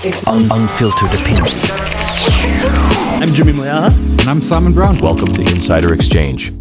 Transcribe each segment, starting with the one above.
Unfiltered opinion. I'm Jimmy Moyaha. And I'm Simon Brown. Welcome to Insider Exchange.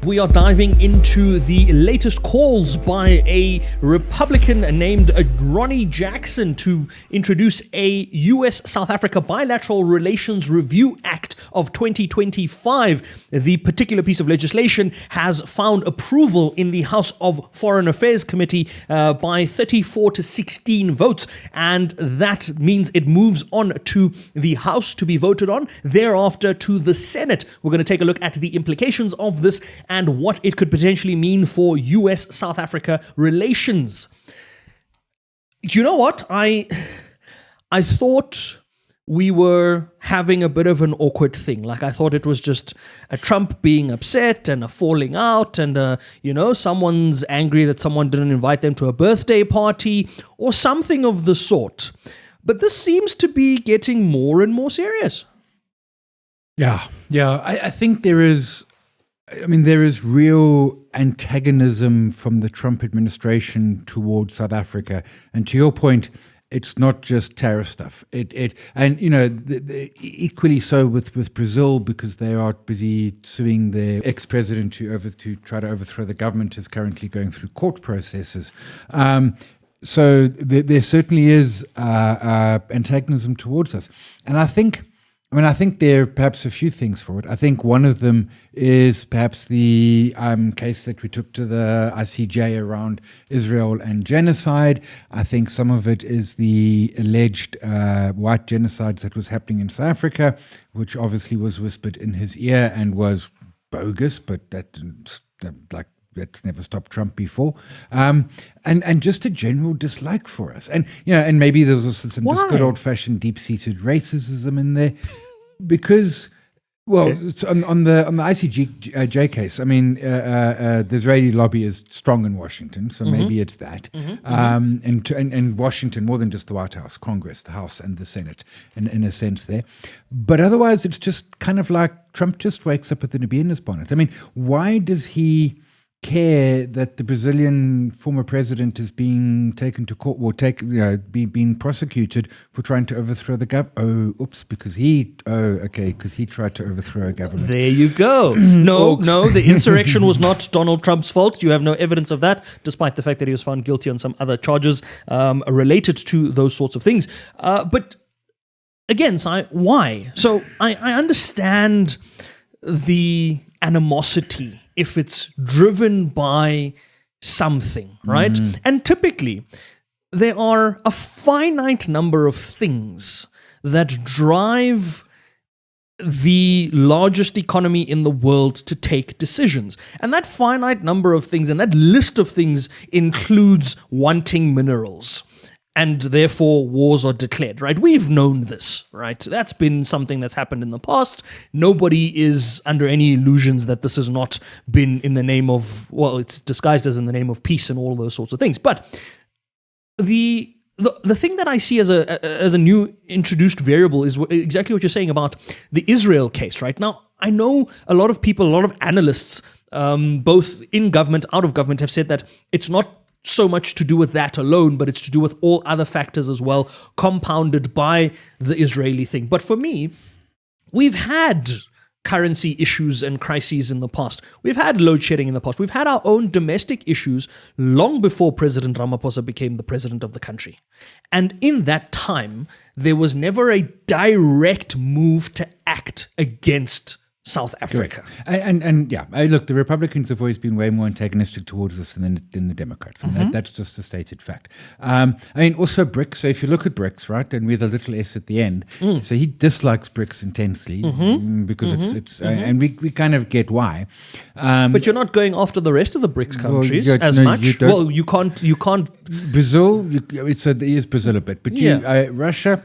We are diving into the latest calls by a Republican named Ronnie Jackson to introduce a US-South Africa Bilateral Relations Review Act of 2025. The particular piece of legislation has found approval in the House of Foreign Affairs Committee by 34 to 16 votes, and that means it moves on to the House to be voted on, thereafter to the Senate. We're going to take a look at the implications of this and what it could potentially mean for US-South Africa relations. Do you know what? I thought we were having a bit of an awkward thing. Like, I thought it was just a Trump being upset and a falling out and, someone's angry that someone didn't invite them to a birthday party or something of the sort. But this seems to be getting more and more serious. Yeah. I think there is real antagonism from the Trump administration towards South Africa. And to your point, it's not just tariff stuff. Equally so with Brazil, because they are busy suing their ex-president to try to overthrow the government, is currently going through court processes. So there certainly is antagonism towards us. And I think there are perhaps a few things for it. I think one of them is perhaps the case that we took to the ICJ around Israel and genocide. I think some of it is the alleged white genocides that was happening in South Africa, which obviously was whispered in his ear and was bogus, but that's never stopped Trump before. And just a general dislike for us. And maybe there's also some just good old-fashioned deep-seated racism in there. Because, it's on the ICJ case, the Israeli lobby is strong in Washington, so maybe it's that. And Washington, more than just the White House, Congress, the House and the Senate, in a sense there. But otherwise, it's just kind of like Trump just wakes up with an bee in his bonnet. Why does he care that the Brazilian former president is being taken to court or being prosecuted for trying to overthrow the government? Because he tried to overthrow a government. There you go. No, the insurrection was not Donald Trump's fault. You have no evidence of that, despite the fact that he was found guilty on some other charges related to those sorts of things. But again, why? So I understand the animosity if it's driven by something, right? And typically, there are a finite number of things that drive the largest economy in the world to take decisions. And that finite number of things and that list of things includes wanting minerals. And therefore, wars are declared, right? We've known this, right? That's been something that's happened in the past. Nobody is under any illusions that this has not been in the name of, it's disguised as in the name of peace and all those sorts of things. But the thing that I see as a new introduced variable is exactly what you're saying about the Israel case, right? Now, I know a lot of people, a lot of analysts, both in government, out of government, have said that it's not so much to do with that alone, but it's to do with all other factors as well, compounded by the Israeli thing. But for me, we've had currency issues and crises in the past. We've had load shedding in the past. We've had our own domestic issues long before President Ramaphosa became the president of the country. And in that time, there was never a direct move to act against South Africa. Look, the Republicans have always been way more antagonistic towards us than the Democrats. That's just a stated fact. Also BRICS. So if you look at BRICS, right, and with a little s at the end, so he dislikes BRICS intensely because it's and we kind of get why. But you're not going after the rest of the BRICS countries much. You can't. Brazil, is Brazil a bit, but Russia,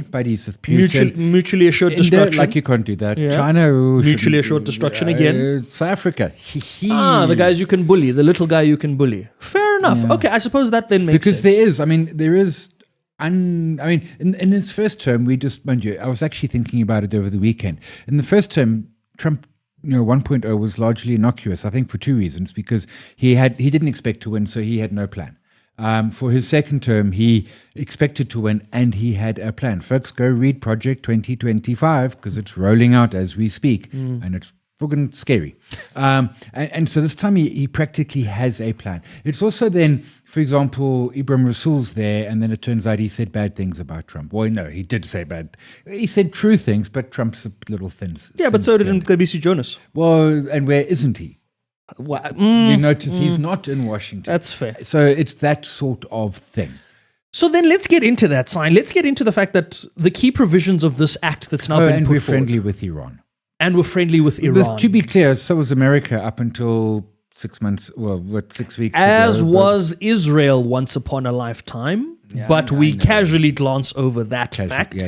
buddies with Putin. Mutually assured destruction. You can't do that. Yeah. China. Mutually assured destruction again. South Africa. The guys you can bully, the little guy you can bully. Fair enough. Yeah. Okay, I suppose that then makes sense. Because there is, in his first term, mind you, I was actually thinking about it over the weekend. In the first term, Trump 1.0 was largely innocuous, I think for two reasons, because he didn't expect to win, so he had no plan. For his second term, he expected to win and he had a plan. Folks, go read Project 2025 because it's rolling out as we speak and it's friggin' scary. And so this time he practically has a plan. It's also then, for example, Ibrahim Rasool's there, and then it turns out he said bad things about Trump. Well, no, he did say bad. He said true things, but Trump's a little thin. Yeah, but so did Mcebisi Jonas. Well, and where isn't he? You notice he's not in Washington. That's fair. So it's that sort of thing. So then let's get into that sign. Let's get into the fact that the key provisions of this act that's now been and put we're forward. friendly with Iran. And we're friendly with Iran. But to be clear, so was America up until 6 months, 6 weeks As ago. was Israel once upon a lifetime. But we casually glance over that fact.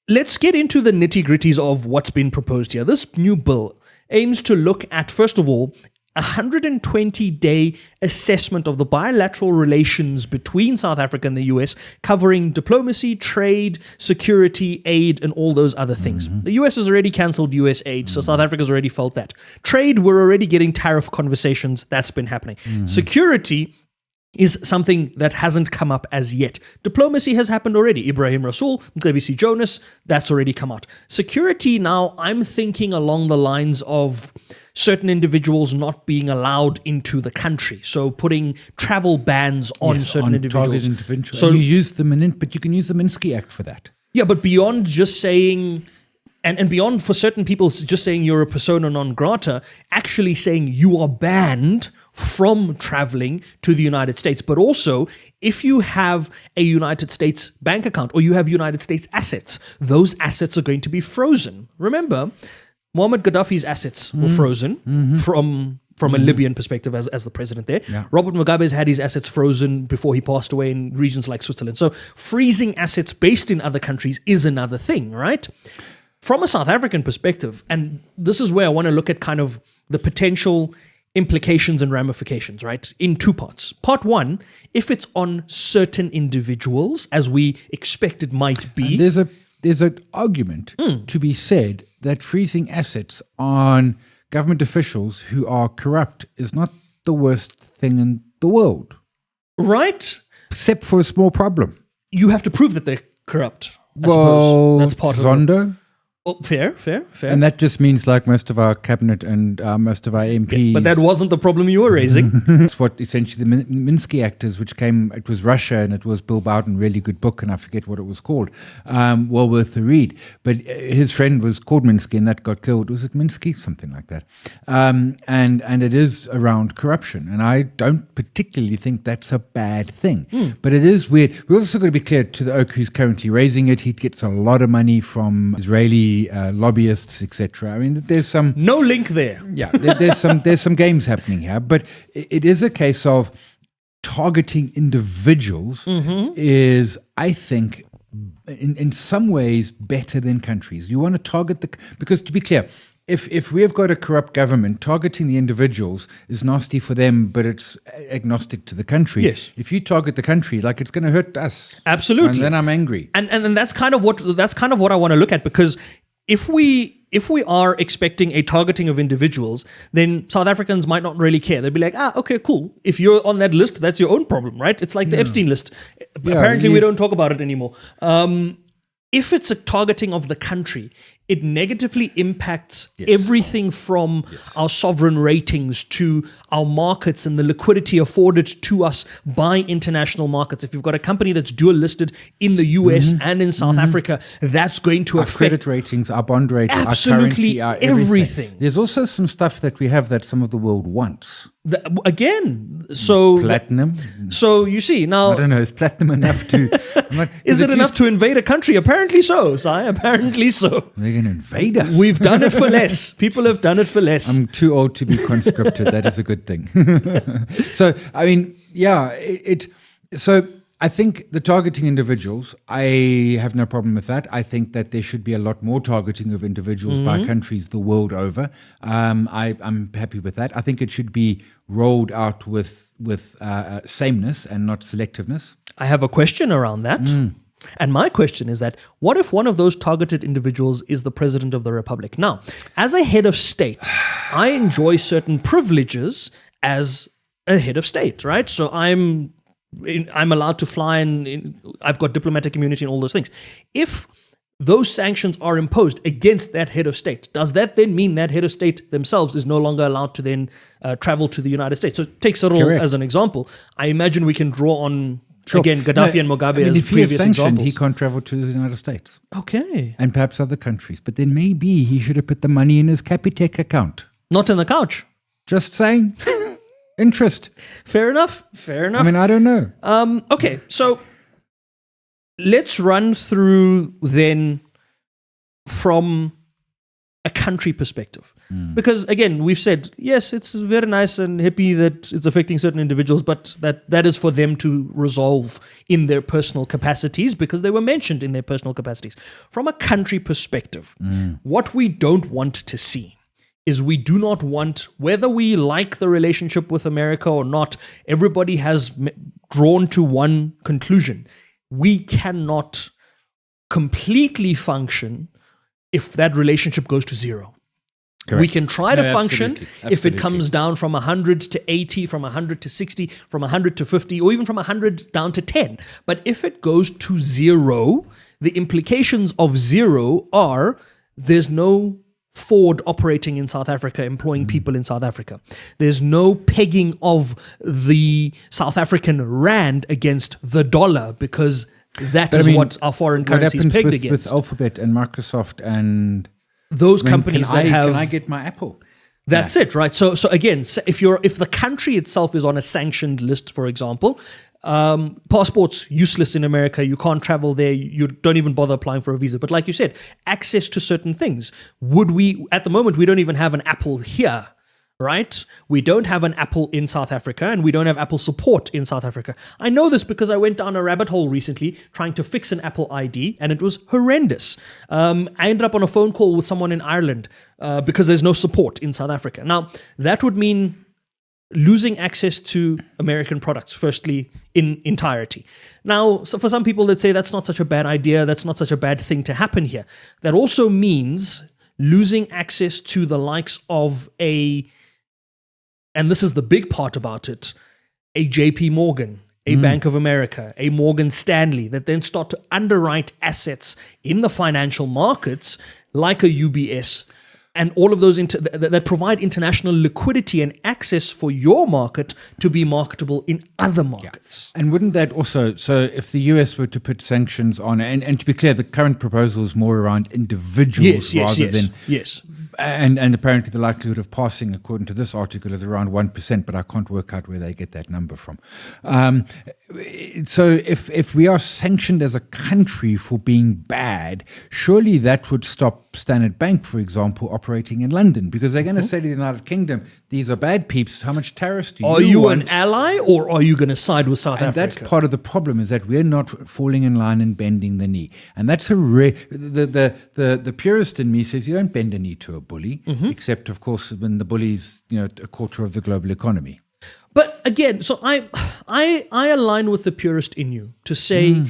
Let's get into the nitty-gritties of what's been proposed here. This new bill aims to look at, first of all, a 120-day assessment of the bilateral relations between South Africa and the US, covering diplomacy, trade, security, aid, and all those other things. The US has already cancelled US aid, so South Africa's already felt that. Trade, we're already getting tariff conversations. That's been happening. Security is something that hasn't come up as yet. Diplomacy has happened already. Ibrahim Rasool, Mcebisi Jonas, that's already come out. Security now, I'm thinking along the lines of certain individuals not being allowed into the country. So putting travel bans on certain individuals. So you use the but you can use the Minsky Act for that. Yeah, but beyond just saying, and beyond for certain people just saying you're a persona non grata, actually saying you are banned from traveling to the United States. But also, if you have a United States bank account or you have United States assets, those assets are going to be frozen. Remember, Muammar Gaddafi's assets were frozen from a Libyan perspective as the president there. Yeah. Robert Mugabe's had his assets frozen before he passed away in regions like Switzerland. So freezing assets based in other countries is another thing, right? From a South African perspective, and this is where I want to look at kind of the potential implications and ramifications, right? In two parts. Part one, if it's on certain individuals, as we expect it might be. And there's an argument to be said that freezing assets on government officials who are corrupt is not the worst thing in the world. Right? Except for a small problem. You have to prove that they're corrupt, I suppose. That's part of it. Zondo. Oh, fair. And that just means like most of our cabinet and most of our MPs. But that wasn't the problem you were raising. That's what essentially the Minsky Act is, which it was Russia and it was Bill Bowden, really good book, and I forget what it was called. Well worth the read. But his friend was called Minsky and that got killed. Was it Minsky? Something like that. And it is around corruption. And I don't particularly think that's a bad thing. But it is weird. We're also got to be clear to the oak who's currently raising it. He gets a lot of money from Israeli lobbyists, etc. I mean, there's some no link there. Yeah, there's some games happening here, but it is a case of targeting individuals is, I think, in some ways better than countries. You want to target because to be clear, if we have got a corrupt government, targeting the individuals is nasty for them, but it's agnostic to the country. Yes. If you target the country, like it's going to hurt us. Absolutely. And then I'm angry. And that's kind of what I want to look at, because if we are expecting a targeting of individuals, then South Africans might not really care. They'd be like, okay, cool. If you're on that list, that's your own problem, right? It's like the Epstein list. Apparently, we don't talk about it anymore. If it's a targeting of the country, it negatively impacts everything from our sovereign ratings to our markets and the liquidity afforded to us by international markets. If you've got a company that's dual listed in the US and in South Africa, that's going to affect credit ratings, our bond rates, absolutely our currency, our everything. There's also some stuff that we have that some of the world wants. Platinum. So you see now, I don't know. Is platinum enough to? Is it enough to invade a country? Apparently so, Si. Apparently so. They're going to invade us. We've done it for less. People have done it for less. I'm too old to be conscripted. That is a good thing. So I mean, yeah. So I think the targeting individuals, I have no problem with that. I think that there should be a lot more targeting of individuals by countries the world over. I'm happy with that. I think it should be rolled out with sameness and not selectiveness. I have a question around that. And my question is that what if one of those targeted individuals is the president of the republic? Now, as a head of state, I enjoy certain privileges as a head of state, right? So I'm allowed to fly and I've got diplomatic immunity and all those things. If those sanctions are imposed against that head of state, does that then mean that head of state themselves is no longer allowed to then travel to the United States? So take Cyril as an example. I imagine we can draw on, again, Gaddafi and Mugabe as previous examples. He can't travel to the United States. Okay. And perhaps other countries. But then maybe he should have put the money in his Capitec account. Not in the couch. Just saying. Interest. Fair enough. Fair enough. I mean, I don't know. Okay, so let's run through then from a country perspective. Because again, we've said, yes, it's very nice and hippie that it's affecting certain individuals, but that is for them to resolve in their personal capacities because they were mentioned in their personal capacities. From a country perspective, what we don't want to see is we do not want, whether we like the relationship with America or not, everybody has drawn to one conclusion. We cannot completely function if that relationship goes to zero. Correct. We can try to function absolutely. if it comes down from 100 to 80, from 100 to 60, from 100 to 50, or even from 100 down to 10. But if it goes to zero, the implications of zero are there's no Ford operating in South Africa, employing people in South Africa. There's no pegging of the South African rand against the dollar because that is what our foreign currency is pegged against. With Alphabet and Microsoft and those companies that have... Can I get my Apple? That's it, right? So again, if the country itself is on a sanctioned list, for example, passports useless in America. You can't travel there. You don't even bother applying for a visa. But like you said, access to certain things. At the moment, we don't even have an Apple here, right? We don't have an Apple in South Africa, and we don't have Apple support in South Africa. I know this because I went down a rabbit hole recently trying to fix an Apple ID, and it was horrendous. I ended up on a phone call with someone in Ireland because there's no support in South Africa. Now, that would mean losing access to American products, firstly, in entirety. Now, so for some people that say that's not such a bad idea, that's not such a bad thing to happen here. That also means losing access to the likes of and this is the big part about it, a JP Morgan, a Bank of America, a Morgan Stanley, that then start to underwrite assets in the financial markets like a UBS, and all of those that provide international liquidity and access for your market to be marketable in other markets. Yeah. And wouldn't that also, so if the US were to put sanctions on, and to be clear, the current proposal is more around individuals than... Yes. And apparently the likelihood of passing, according to this article, is around 1%, but I can't work out where they get that number from. So if we are sanctioned as a country for being bad, surely that would stop Standard Bank, for example, operating in London, because they're going to say to the United Kingdom, these are bad peeps, how much tariffs do you want? Are you an ally, or are you going to side with South Africa? And that's part of the problem, is that we're not falling in line and bending the knee. And that's the purist in me says you don't bend a knee to a bully, except, of course, when the bully's a quarter of the global economy. But again, so I align with the purist in you to say,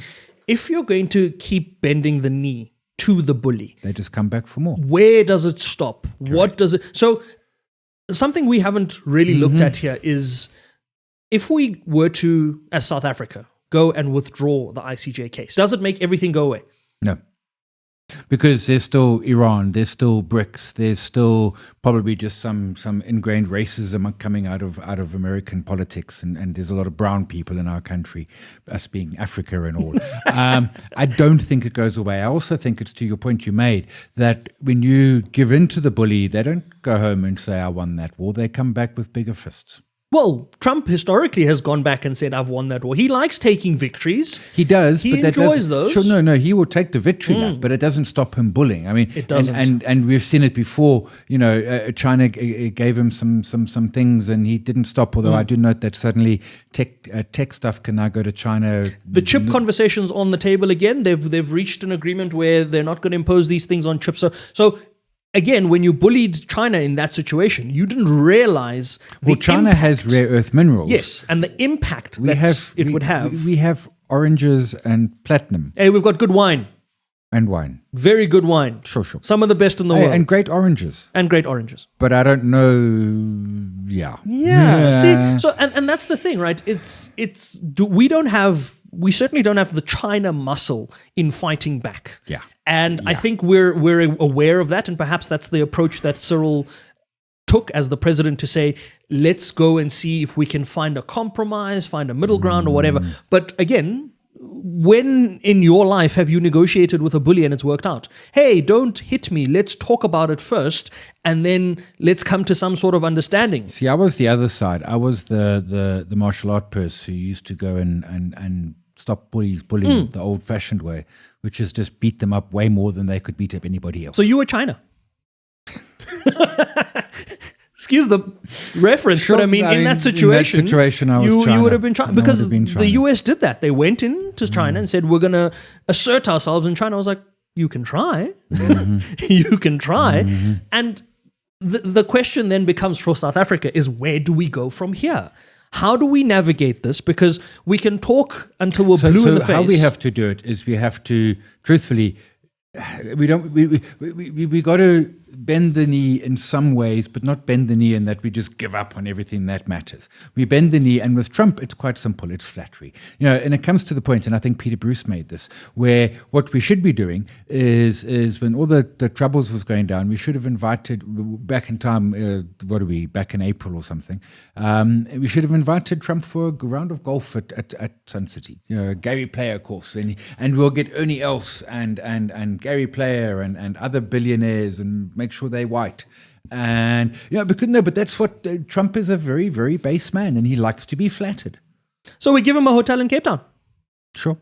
if you're going to keep bending the knee to the bully, they just come back for more. Where does it stop? Correct. What does it... So something we haven't really looked at here is, if we were to, as South Africa, go and withdraw the ICJ case, does it make everything go away? No. Because there's still Iran, there's still BRICS, there's still probably just some ingrained racism coming out of American politics, and there's a lot of brown people in our country, us being Africa and all. I don't think it goes away. I also think it's to your point you made, that when you give in to the bully, they don't go home and say, I won that war. They come back with bigger fists. Well, Trump historically has gone back and said, I've won that war. He likes taking victories. He does. He enjoys those. Sure, no, he will take the victory lap, but it doesn't stop him bullying. I mean, it doesn't. And we've seen it before. China gave him some things, and he didn't stop. Although I do note that suddenly tech stuff can now go to China. The chip conversation's on the table again. They've reached an agreement where they're not going to impose these things on chips. So again, when you bullied China in that situation, you didn't realize Well, China has rare earth minerals. Yes, and the impact it would have. We have oranges and platinum Hey, we've got good wine. and wine. Very good wine. Sure. Some of the best in the world. And great oranges. And great oranges. But I don't know. Yeah. Yeah. See, so and that's the thing, right? We certainly don't have the China muscle in fighting back. Yeah. And I think we're aware of that, and perhaps that's the approach that Cyril took as the president to say, let's go and see if we can find a compromise, find a middle ground or whatever. But again, when in your life have you negotiated with a bully and it's worked out? Hey, don't hit me. Let's talk about it first, and then let's come to some sort of understanding. See, I was the other side. I was the martial art person who used to go and stop bullying the old-fashioned way, which is just beat them up way more than they could beat up anybody else. So you were China. Excuse the reference, Sure, but I mean, in that situation, I was China. You would have been China. Because I would have been China. the US did that. They went into China and said, we're going to assert ourselves. And China was like, you can try. You can try. And the question then becomes for South Africa is, where do we go from here? How do we navigate this? Because we can talk until we're blue in the face. How we have to do it is we have to, truthfully, we got to bend the knee in some ways, but not bend the knee in that we just give up on everything that matters. We bend the knee, and with Trump, it's quite simple. It's flattery. And it comes to the point, and I think Peter Bruce made this, where what we should be doing is when all the troubles was going down, we should have invited, back in time, back in April or something, we should have invited Trump for a round of golf at Sun City. Gary Player course, and we'll get Ernie Els and Gary Player and other billionaires and make sure they're white. And but that's what Trump is, a very, very base man, and he likes to be flattered. So we give him a hotel in Cape Town. Sure.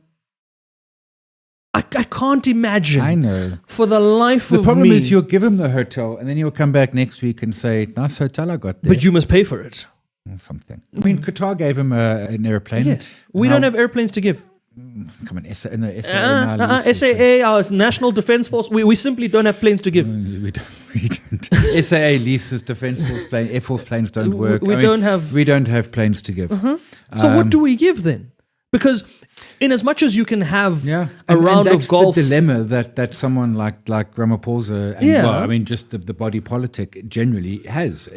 I can't imagine. I know. For the life of me. The problem is you'll give him the hotel, and then he'll come back next week and say, nice hotel I got there. But you must pay for it. Or something. I mean, Qatar gave him an airplane. Yes. We don't have airplanes to give. Come on, SAA, our National Defence Force, we simply don't have planes to give. We don't. SAA leases Defence Force planes, Air Force planes don't work. We don't have planes to give. So what do we give then? Because in as much as you can have a round and that's of golf, the dilemma that someone like Ramaphosa and just the body politic generally has.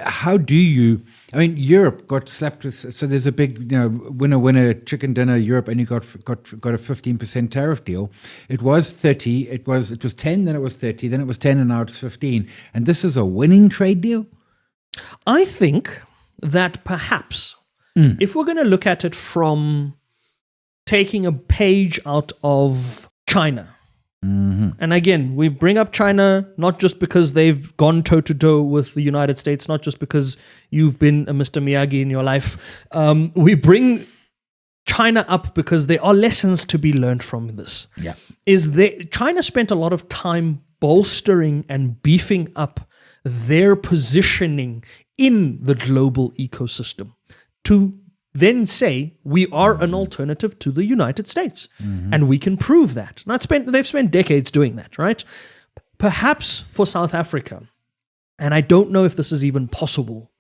How do you? I mean, Europe got slapped with. So there's a big winner chicken dinner. Europe only got a 15% tariff deal. It was 30. It was 10. Then it was 30. Then it was 10, and now it's 15. And this is a winning trade deal. I think that perhaps. If we're going to look at it from taking a page out of China, and again, we bring up China not just because they've gone toe-to-toe with the United States, not just because you've been a Mr. Miyagi in your life. We bring China up because there are lessons to be learned from this. Yeah. China spent a lot of time bolstering and beefing up their positioning in the global ecosystem, to then say we are an alternative to the United States. And we can prove that. They've spent decades doing that, right? Perhaps for South Africa, and I don't know if this is even possible,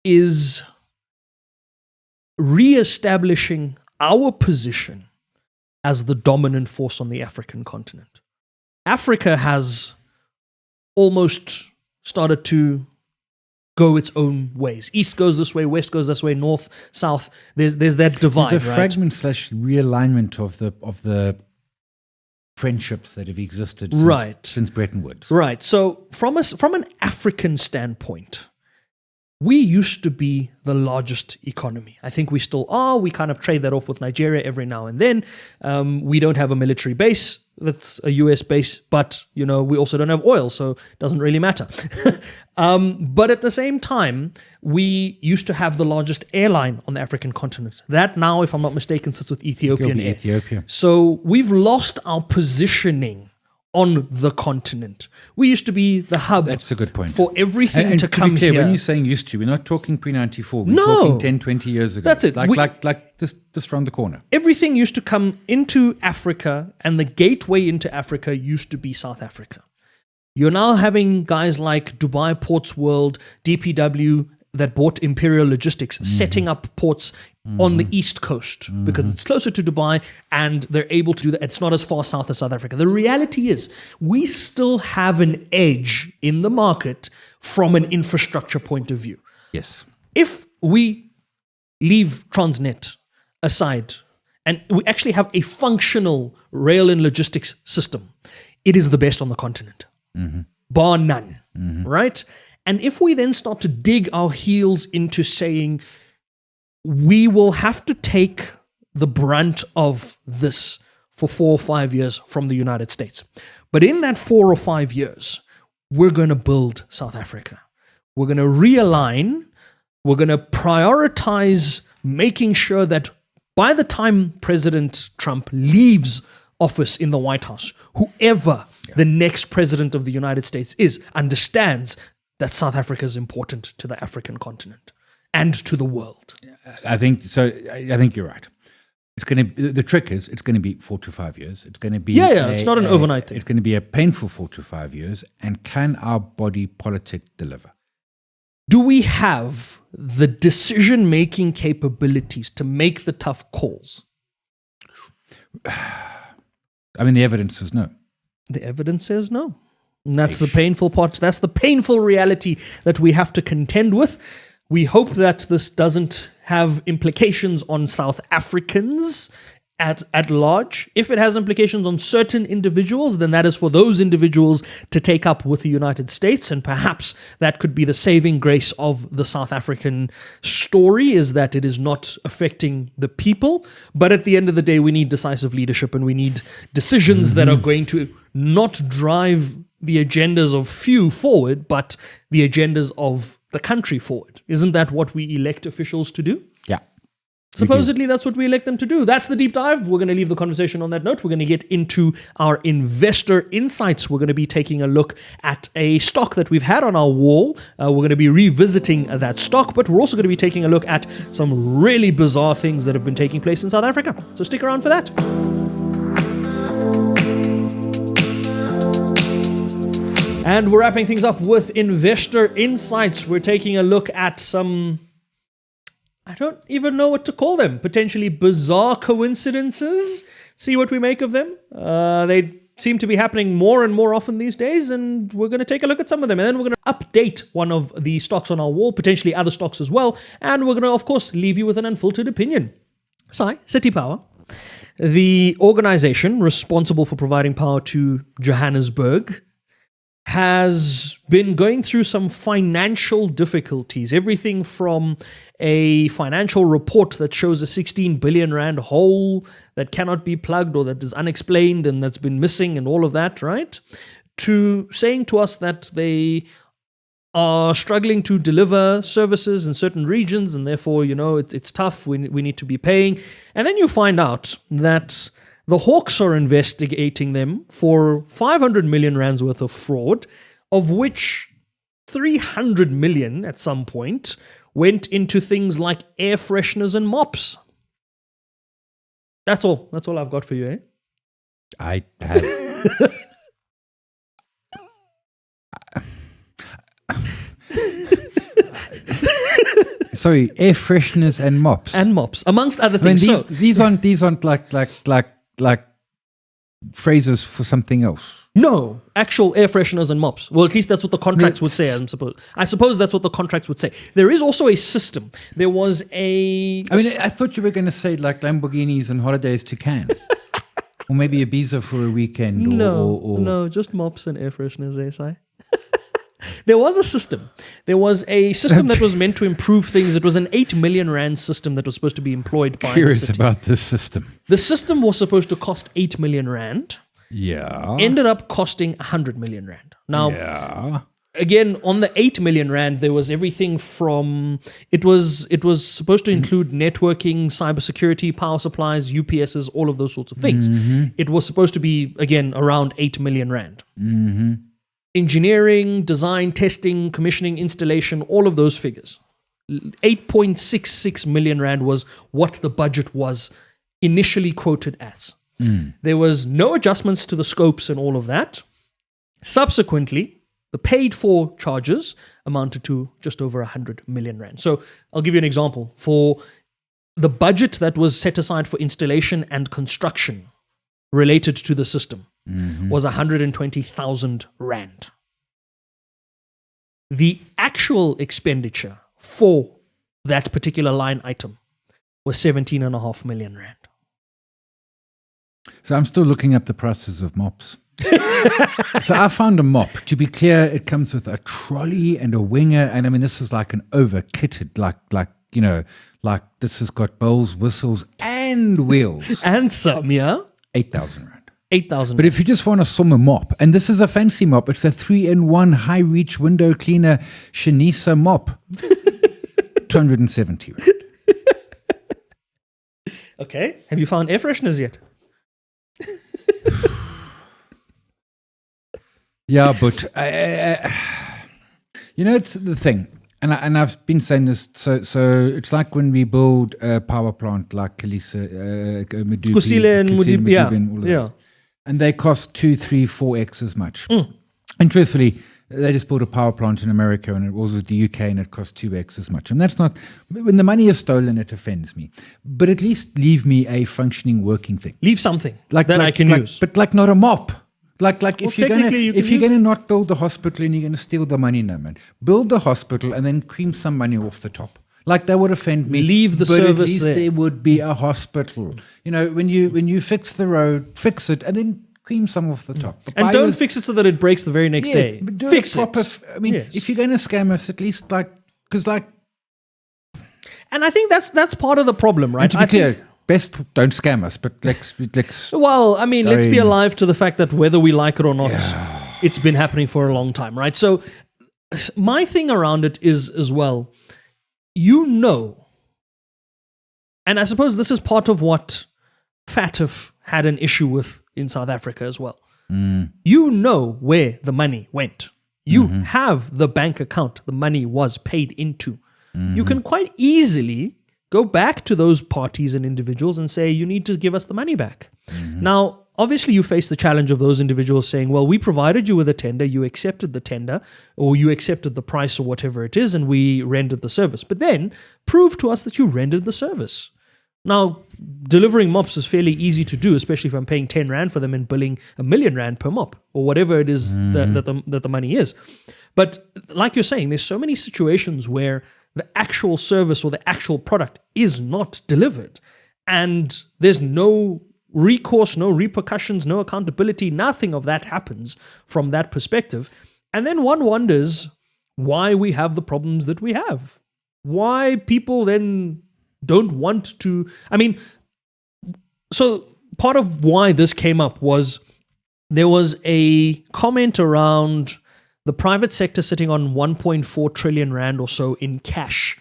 is re-establishing our position as the dominant force on the African continent. Africa has almost started to go its own ways. East goes this way, West goes this way, North, South. There's that divide. There's a fragment / realignment of the friendships that have existed since Bretton Woods. Right. So from an African standpoint, we used to be the largest economy. I think we still are. We kind of trade that off with Nigeria every now and then. We don't have a military base that's a US base, but we also don't have oil, so it doesn't really matter. But at the same time, we used to have the largest airline on the African continent. That now, if I'm not mistaken, sits with Ethiopia. So we've lost our positioning on the continent. We used to be the hub. That's a good point. For everything and to come be clear, here. When you're saying used to, we're not talking pre-94. We're talking 10, 20 years ago. That's it. Like just around the corner. Everything used to come into Africa, and the gateway into Africa used to be South Africa. You're now having guys like Dubai Ports World, DPW, that bought Imperial Logistics, setting up ports on the East Coast because it's closer to Dubai and they're able to do that. It's not as far south as South Africa. The reality is we still have an edge in the market from an infrastructure point of view. Yes. If we leave Transnet aside and we actually have a functional rail and logistics system, it is the best on the continent, bar none, right? And if we then start to dig our heels into saying we will have to take the brunt of this for 4 or 5 years from the United States, but in that 4 or 5 years, we're going to build South Africa. We're going to realign. We're going to prioritize making sure that by the time President Trump leaves office in the White House, whoever the next president of the United States is understands that South Africa is important to the African continent and to the world. I think so. I think you're right. It's going to. The trick is, it's going to be 4 to 5 years. It's going to be. It's not an overnight thing. It's going to be a painful 4 to 5 years. And can our body politic deliver? Do we have the decision-making capabilities to make the tough calls? I mean, the evidence is no. The evidence says no. And that's the painful part. That's the painful reality that we have to contend with. We hope that this doesn't have implications on South Africans at large. If it has implications on certain individuals, then that is for those individuals to take up with the United States, and perhaps that could be the saving grace of the South African story, is that it is not affecting the people. But at the end of the day, we need decisive leadership, and we need decisions that are going to not drive the agendas of few forward, but the agendas of the country forward. Isn't that what we elect officials to do? Yeah. Supposedly, that's what we elect them to do. That's the deep dive. We're going to leave the conversation on that note. We're going to get into our investor insights. We're going to be taking a look at a stock that we've had on our wall. We're going to be revisiting that stock, but we're also going to be taking a look at some really bizarre things that have been taking place in South Africa. So stick around for that. And we're wrapping things up with investor insights. We're taking a look at some, I don't even know what to call them, potentially bizarre coincidences. See what we make of them. They seem to be happening more and more often these days, and we're going to take a look at some of them. And then we're going to update one of the stocks on our wall, potentially other stocks as well. And we're going to, of course, leave you with an unfiltered opinion. City Power, the organization responsible for providing power to Johannesburg, has been going through some financial difficulties. Everything from a financial report that shows a 16 billion rand hole that cannot be plugged or that is unexplained and that's been missing and all of that, right? To saying to us that they are struggling to deliver services in certain regions and therefore, it's tough, we need to be paying. And then you find out that the Hawks are investigating them for 500 million rands worth of fraud, of which 300 million at some point went into things like air fresheners and mops. That's all. That's all I've got for you, eh? I had... Sorry, air fresheners and mops. And mops, amongst other things. I mean, these aren't like phrases for something else. No, actual air fresheners and mops. Well, at least that's what the contracts would say, I suppose that's what the contracts would say. There is also a system. There was a... I mean, I thought you were going to say like Lamborghinis and holidays to Cannes. Or maybe Ibiza for a weekend. No, just mops and air fresheners, Si. There was a system. There was a system that was meant to improve things. It was an 8 million rand system that was supposed to be employed by Curious the city. about this system. The system was supposed to cost 8 million rand. Yeah. Ended up costing 100 million rand. Now, yeah. Again, on the 8 million rand, there was everything from, it was supposed to include networking, cybersecurity, power supplies, UPSs, all of those sorts of things. Mm-hmm. It was supposed to be, again, around 8 million rand. Mm-hmm. Engineering, design, testing, commissioning, installation, all of those figures. 8.66 million rand was what the budget was initially quoted as. There was no adjustments to the scopes and all of that. Subsequently, the paid for charges amounted to just over 100 million rand. So I'll give you an example. For the budget that was set aside for installation and construction related to the system was 120,000 rand. The actual expenditure for that particular line item was 17.5 million rand. So I'm still looking up the prices of mops. So I found a mop. To be clear, it comes with a trolley and a winger, and I mean this is like an over-kitted, like this has got bowls, whistles, and wheels. And some, yeah? 8,000 rand. 8,000. But if you just want a summer mop, and this is a fancy mop, it's a 3-in-1 high-reach window cleaner Shanisa mop. 270 rand. Okay. Have you found air fresheners yet? Yeah, but it's the thing, and I've been saying this. So it's like when we build a power plant like Kusile and Medupi, and all of those, and they cost 2, 3, 4x as much. And truthfully, they just built a power plant in America, and it was the UK, and it cost 2x as much. And that's not, when the money is stolen, it offends me. But at least leave me a functioning, working thing. Leave something that I can use, but like not a mop. Like if you're gonna not build the hospital and you're gonna steal the money, no man, build the hospital and then cream some money off the top. Like that would offend me. Leave the but service at least there would be a hospital. When you fix the road, fix it and then cream some off the top. And don't fix it so that it breaks the very next day. But do fix it proper. I mean, if you're gonna scam us, at least and I think that's part of the problem, right? And to be clear. Best don't scam us, but let's. Well, I mean, let's be alive to the fact that whether we like it or not, it's been happening for a long time, right? So my thing around it is as well, and I suppose this is part of what FATF had an issue with in South Africa as well. You know where the money went. You have the bank account the money was paid into. You can quite easily go back to those parties and individuals and say, you need to give us the money back. Now, obviously, you face the challenge of those individuals saying, well, we provided you with a tender, you accepted the tender, or you accepted the price or whatever it is, and we rendered the service. But then, prove to us that you rendered the service. Now, delivering mops is fairly easy to do, especially if I'm paying 10 Rand for them and billing 1 million Rand per mop, or whatever it is that the money is. But like you're saying, there's so many situations where the actual service or the actual product is not delivered. And there's no recourse, no repercussions, no accountability, nothing of that happens from that perspective. And then one wonders why we have the problems that we have. Why people then don't want to... I mean, so part of why this came up was there was a comment around the private sector sitting on 1.4 trillion Rand or so in cash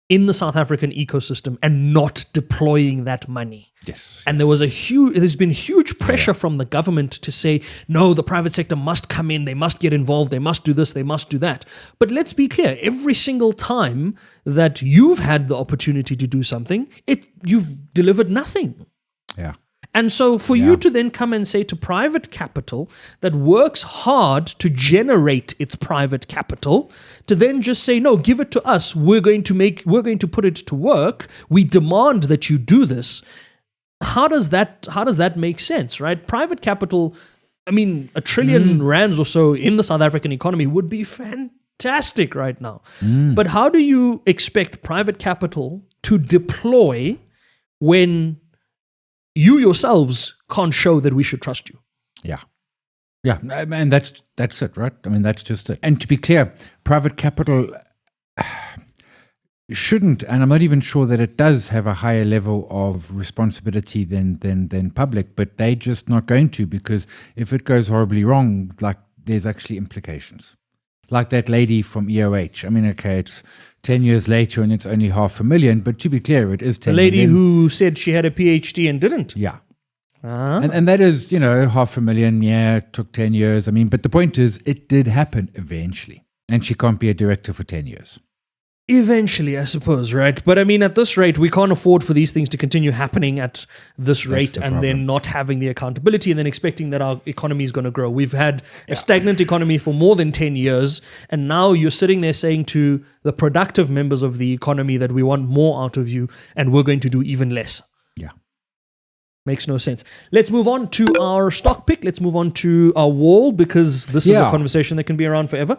in the South African ecosystem and not deploying that money. Yes. And there's been huge pressure from the government to say, no, the private sector must come in, they must get involved, they must do this, they must do that. But let's be clear, every single time that you've had the opportunity to do something, you've delivered nothing. Yeah. And so for you to then come and say to private capital that works hard to generate its private capital, to then just say, no, give it to us, we're going to put it to work, we demand that you do this. How does that make sense, right? Private capital, I mean, 1 trillion rands or so in the South African economy would be fantastic right now. But how do you expect private capital to deploy when you yourselves can't show that we should trust you? Yeah. And that's it, right? I mean, that's just it. And to be clear, private capital shouldn't, and I'm not even sure that it does have a higher level of responsibility than public, but they're just not going to, because if it goes horribly wrong, like there's actually implications. Like that lady from EOH. I mean, okay, it's 10 years later and it's only 500,000, but to be clear, it is 10 million. The lady million. who said she had a PhD and didn't. Yeah. And that is, 500,000, it took 10 years. I mean, but the point is, it did happen eventually. And she can't be a director for 10 years. Eventually, I suppose, right? But I mean, at this rate, we can't afford for these things to continue happening at this rate and then not having the accountability and then expecting that our economy is going to grow. We've had a stagnant economy for more than 10 years, and now you're sitting there saying to the productive members of the economy that we want more out of you and we're going to do even less. Yeah. Makes no sense. Let's move on to our stock pick. Let's move on to our wall, because this is a conversation that can be around forever.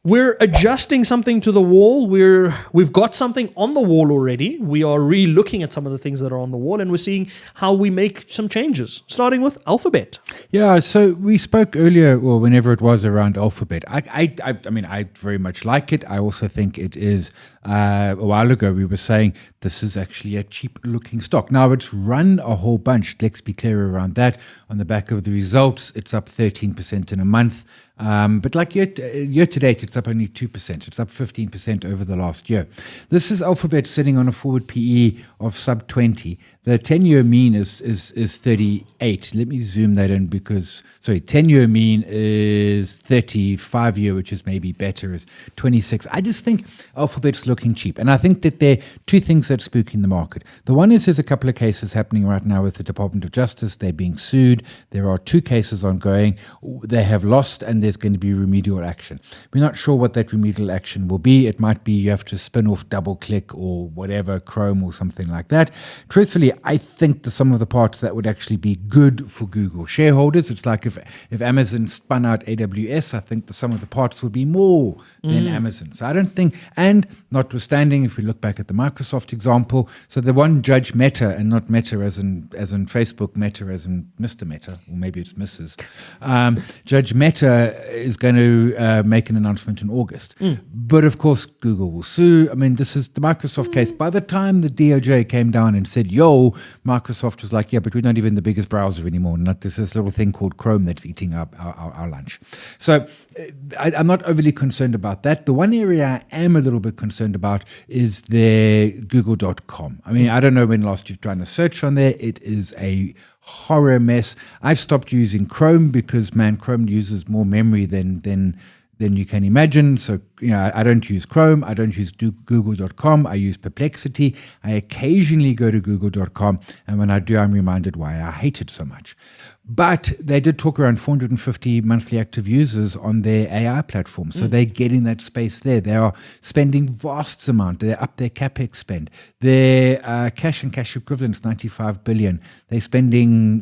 We're adjusting something to the wall. We've got something on the wall already. We are re-looking at some of the things that are on the wall, and we're seeing how we make some changes, starting with Alphabet. Yeah, so we spoke earlier, or whenever it was, around Alphabet. I mean, I very much like it. I also think it is, a while ago we were saying this is actually a cheap-looking stock. Now, it's run a whole bunch. Let's be clear around that. On the back of the results, it's up 13% in a month. But like year to date, it's up only 2%. It's up 15% over the last year. This is Alphabet sitting on a forward PE of sub 20. The 10-year mean is 38. Let me zoom that in because, 10-year mean is 30. 5-year, which is maybe better, is 26. I just think Alphabet's looking cheap. And I think that there are two things that spook in the market. The one is there's a couple of cases happening right now with the Department of Justice. They're being sued. There are 2 cases ongoing. They have lost, and there's going to be remedial action. We're not sure what that remedial action will be. It might be you have to spin off DoubleClick or whatever, Chrome or something like that. Truthfully, I think the sum of the parts that would actually be good for Google shareholders. It's like if Amazon spun out AWS, I think the sum of the parts would be more than Amazon. So I don't think, and notwithstanding, if we look back at the Microsoft example, so the one Judge Meta, and not Meta as in Facebook, Meta as in Mr. Meta, or maybe it's Mrs. Judge Meta is going to make an announcement in August. But of course, Google will sue. I mean, this is the Microsoft case. By the time the DOJ came down and said, yo, Microsoft was like, yeah, but we're not even the biggest browser anymore. Not this little thing called Chrome that's eating our lunch. So I'm not overly concerned about that. The one area I am a little bit concerned about is their Google.com. I mean, I don't know when last you've done a search on there. It is a horror mess. I've stopped using Chrome because, man, Chrome uses more memory than you can imagine. So, I don't use Chrome. I don't use Google.com. I use Perplexity. I occasionally go to Google.com. And when I do, I'm reminded why I hate it so much. But they did talk around 450 monthly active users on their AI platform. So they're getting that space there. They are spending vast amount. They're up their CapEx spend. Their cash and cash equivalents, 95 billion. They're spending,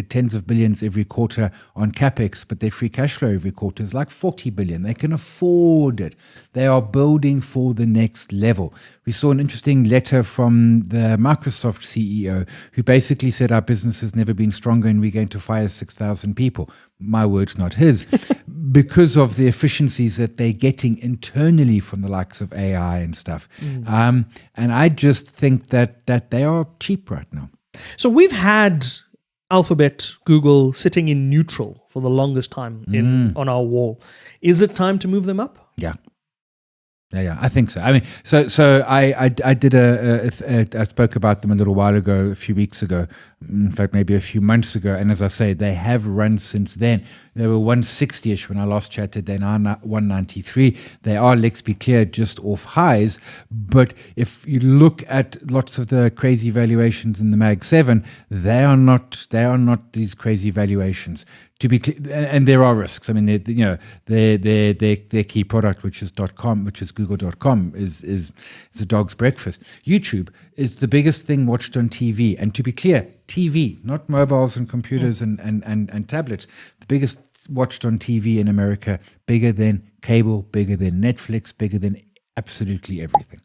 tens of billions every quarter on CapEx, but their free cash flow every quarter is like 40 billion. They can afford it. They are building for the next level. We saw an interesting letter from the Microsoft CEO who basically said our business has never been stronger and we're going to fire 6,000 people. My words, not his, because of the efficiencies that they're getting internally from the likes of AI and stuff. And I just think that they are cheap right now. So we've had Alphabet, Google sitting in neutral for the longest time on our wall. Is it time to move them up? Yeah. Yeah, I think so. I mean, so I did I spoke about them a little while ago, a few weeks ago, in fact, maybe a few months ago. And as I say, they have run since then. They were 160-ish when I last chatted. They're now 193. They are, let's be clear, just off highs. But if you look at lots of the crazy valuations in the Mag 7, they are not these crazy valuations. To be clear, and there are risks. I mean, their key product, which is .com, which is Google.com, is a dog's breakfast. YouTube is the biggest thing watched on TV. And to be clear, TV, not mobiles and computers and tablets. The biggest watched on TV in America, bigger than cable, bigger than Netflix, bigger than absolutely everything.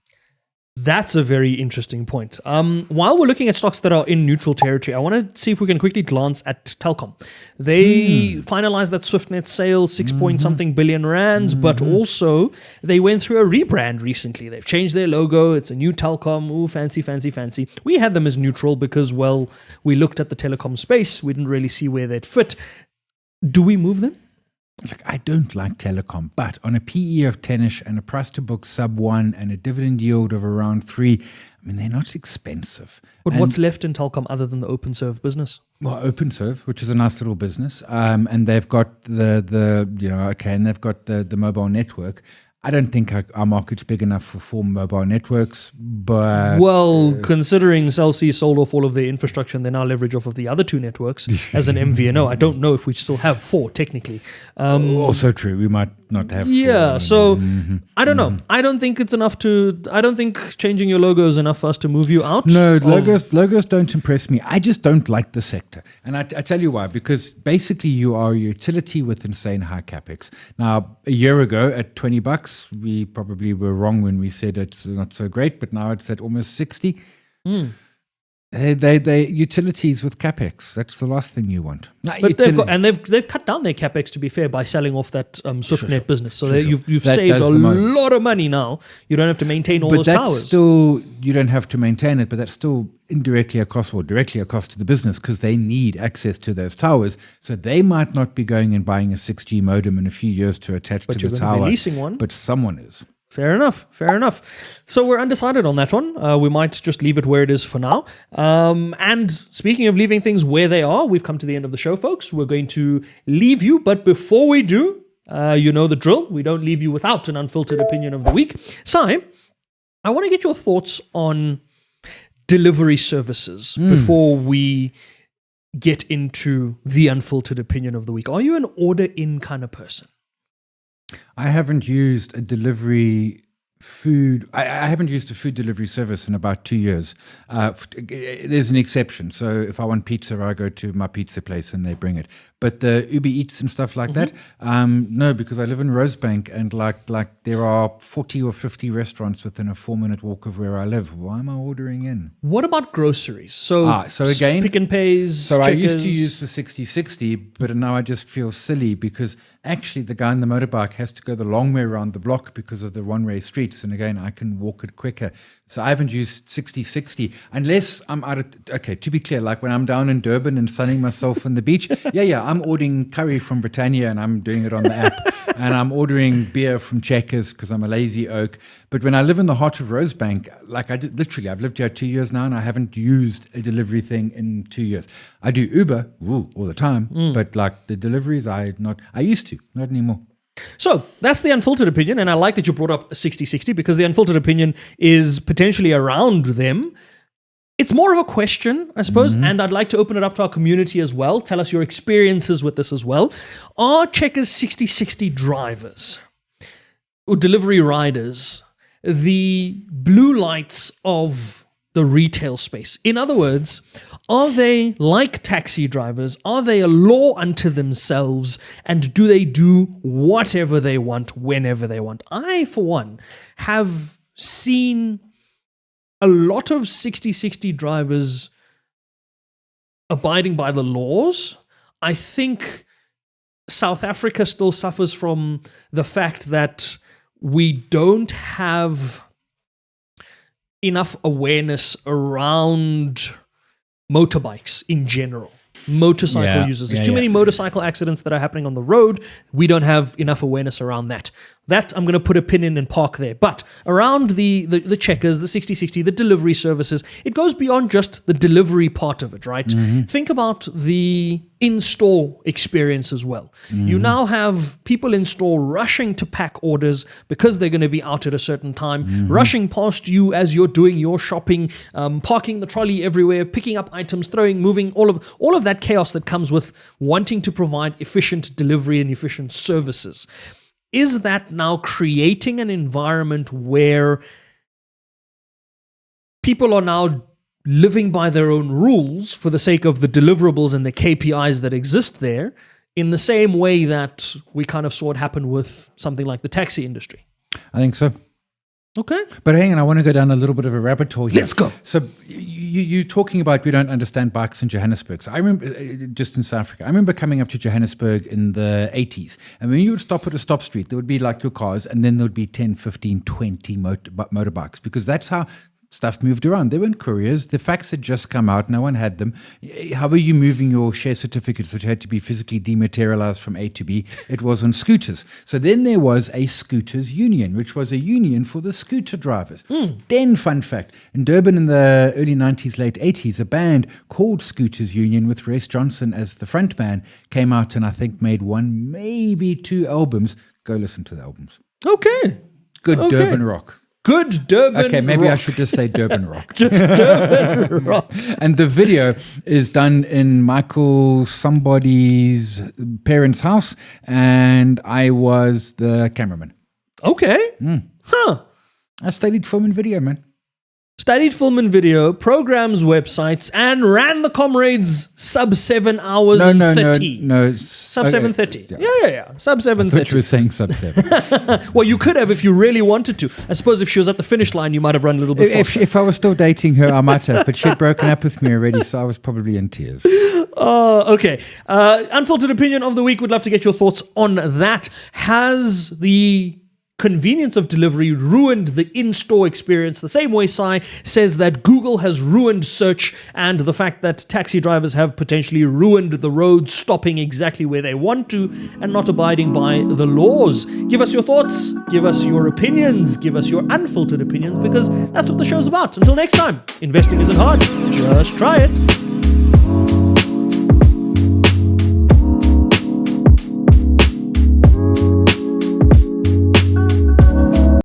That's a very interesting point. While we're looking at stocks that are in neutral territory, I want to see if we can quickly glance at Telkom. They finalized that SwiftNet sale, 6-point-something billion rands, but also they went through a rebrand recently. They've changed their logo. It's a new Telkom. Ooh, fancy, fancy, fancy. We had them as neutral because, well, we looked at the telecom space. We didn't really see where they'd fit. Do we move them? Look, I don't like telecom, but on a PE of 10-ish and a price to book sub 1 and a dividend yield of around 3, I mean, they're not expensive. But what's left in telecom other than the OpenServe business? Well, OpenServe, which is a nice little business, and they've got and they've got the mobile network. I don't think our market's big enough for 4 mobile networks, but... Well, considering Cell C sold off all of their infrastructure and they now leverage off of the other 2 networks as an MVNO, I don't know if we still have 4 technically. Also true, we might not have... Yeah, 4. so I don't know. I don't think it's enough I don't think changing your logo is enough for us to move you out. No, logos don't impress me. I just don't like the sector. And I tell you why, because basically you are a utility with insane high capex. Now, a year ago at $20, we probably were wrong when we said it's not so great, but now it's at almost 60. They utilities with capex. That's the last thing you want. But they've cut down their capex, to be fair, by selling off that SwiftNet business. So you've saved a lot of money now. You don't have to maintain all those towers. Still, you don't have to maintain it, but that's still indirectly a cost or directly a cost to the business because they need access to those towers. So they might not be going and buying a 6G modem in a few years to attach to the tower. Be leasing one. But someone is. Fair enough. So we're undecided on that one. We might just leave it where it is for now. And speaking of leaving things where they are, we've come to the end of the show, folks. We're going to leave you. But before we do, you know the drill. We don't leave you without an unfiltered opinion of the week. Si, I want to get your thoughts on delivery services before we get into the unfiltered opinion of the week. Are you an order-in kind of person? I haven't used a delivery food. I haven't used a food delivery service in about 2 years. There's an exception. So if I want pizza, I go to my pizza place and they bring it. But the Uber Eats and stuff like that, no, because I live in Rosebank and like there are 40 or 50 restaurants within a 4-minute walk of where I live. Why am I ordering in? What about groceries? So again, Pick and Pays. So Checkers. I used to use the 60/60, but now I just feel silly because actually the guy on the motorbike has to go the long way around the block because of the one-way streets. And again, I can walk it quicker. So I haven't used 60/60 unless I'm out of, okay, to be clear, like when I'm down in Durban and sunning myself on the beach, I'm ordering curry from Britannia and I'm doing it on the app. And I'm ordering beer from Checkers because I'm a lazy oak. But when I live in the heart of Rosebank, like I've lived here 2 years now and I haven't used a delivery thing in 2 years. I do Uber all the time, but like the deliveries, I used to, not anymore. So that's the unfiltered opinion, and I like that you brought up 60/60 because the unfiltered opinion is potentially around them. It's more of a question, I suppose, and I'd like to open it up to our community as well. Tell us your experiences with this as well. Are Checkers 60/60 drivers or delivery riders the blue lights of the retail space? In other words, are they like taxi drivers? Are they a law unto themselves? And do they do whatever they want, whenever they want? I, for one, have seen a lot of 60/60 drivers abiding by the laws. I think South Africa still suffers from the fact that we don't have enough awareness around motorbikes in general, motorcycle users. There's too many motorcycle accidents that are happening on the road. We don't have enough awareness around that. That I'm going to put a pin in and park there. But around the Checkers, the 60/60, the delivery services, it goes beyond just the delivery part of it, right? Think about the in-store experience as well. You now have people in store rushing to pack orders because they're going to be out at a certain time, rushing past you as you're doing your shopping, parking the trolley everywhere, picking up items, moving, all of that chaos that comes with wanting to provide efficient delivery and efficient services. Is that now creating an environment where people are now living by their own rules for the sake of the deliverables and the KPIs that exist there, in the same way that we kind of saw it happen with something like the taxi industry? I think so. Okay. But hang on, I want to go down a little bit of a rabbit hole here. Let's go. So you're talking about we don't understand bikes in Johannesburg. So I remember, just in South Africa, I remember coming up to Johannesburg in the 80s. And when you would stop at a stop street, there would be like your cars, and then there would be 10, 15, 20 motorbikes, because that's how stuff moved around. There weren't couriers. The fax had just come out. No one had them. How were you moving your share certificates, which had to be physically dematerialized from A to B? It was on scooters. So then there was a scooters union, which was a union for the scooter drivers. Then, fun fact, in Durban in the early 90s, late 80s, a band called Scooters Union with Race Johnson as the front man came out and I think made one, maybe 2 albums. Go listen to the albums. Okay. Good Okay. Durban rock. Good Durban Okay, maybe I rock. should just say Durban rock. Just Durban rock. And the video is done in Michael somebody's parents' house, and I was the cameraman. Okay. Huh. I studied film and video, man. Studied film and video, programs websites, and ran the comrades sub 7 hours and 30. No. Sub Okay. 7:30. Yeah. Sub I thought 7:30. you were saying sub 7. Well, you could have if you really wanted to. I suppose if she was at the finish line, you might have run a little bit faster. If I was still dating her, I might have, but she had broken up with me already, so I was probably in tears. Oh, okay. Unfiltered opinion of the week. Would love to get your thoughts on that. Has the convenience of delivery ruined the in-store experience the same way Sai says that Google has ruined search, and the fact that taxi drivers have potentially ruined the road, stopping exactly where they want to and not abiding by the laws? Give us your thoughts, give us your opinions, give us your unfiltered opinions, because that's what the show's about. Until next time, investing isn't hard, just try it.